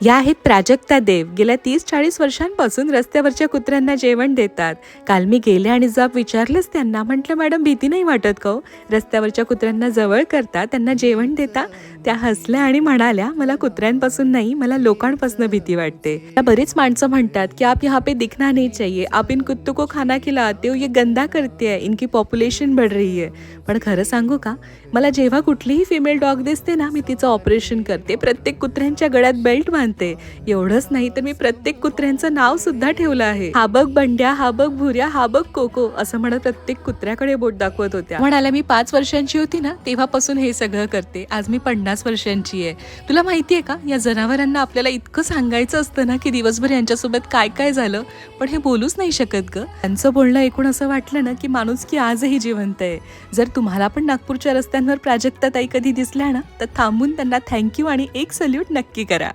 या आहेत प्राजक्ता देव. गेल्या 30-40 वर्षांपासून रस्त्यावरच्या कुत्र्यांना जेवण देतात. काल मी गेले आणि जाब विचारलंच त्यांना. म्हटलं, मॅडम भीती नाही वाटत का हो? रस्त्यावरच्या कुत्र्यांना जवळ करता, त्यांना जेवण देता? त्या हसल्या आणि म्हणाल्या, मला कुत्र्यांपासून नाही, मला लोकांपासून भीती वाटते. बरीच माणसं म्हणतात की आप यहाँ पे दिखना नहीं चाहिए, आप इन कुत्तों को खाना खिलाते हो, ये गंदा करते है, इनकी पॉप्युलेशन बढ़ रही है. पण खरं सांगू का, मला जेव्हा कुठलीही फिमेल डॉग दिसते ना, मी तिचं ऑपरेशन करते. प्रत्येक कुत्र्यांच्या गळ्यात बेल्ट बांधते. एवढंच नाही तर मी प्रत्येक कुत्र्यांचं नाव सुद्धा ठेवलं आहे. हा बघ बंड्या, हा बघ भुऱ्या, हा बघ कोको, असं म्हणत प्रत्येक कुत्र्याकडे बोट दाखवत होत्या. म्हणाल्या, मी 5 वर्षांची होती ना तेव्हापासून हे सगळं करते. आज मी 50 वर्षांची आहे. तुला माहितीये का, या जनावरांना आपल्याला इतकं सांगायचं असतं ना की दिवसभर यांच्यासोबत काय काय झालं, पण हे बोलूच नाही शकत ग. त्यांचं बोलणं ऐकून असं वाटलं ना की माणूस की आजही जिवंत आहे. जर तुम्हाला पण नागपूरच्या रस्त्यांवर प्राजक्ता ताई कधी दिसल्या ना, तर थांबून त्यांना थँक्यू आणि एक सल्यूट नक्की करा.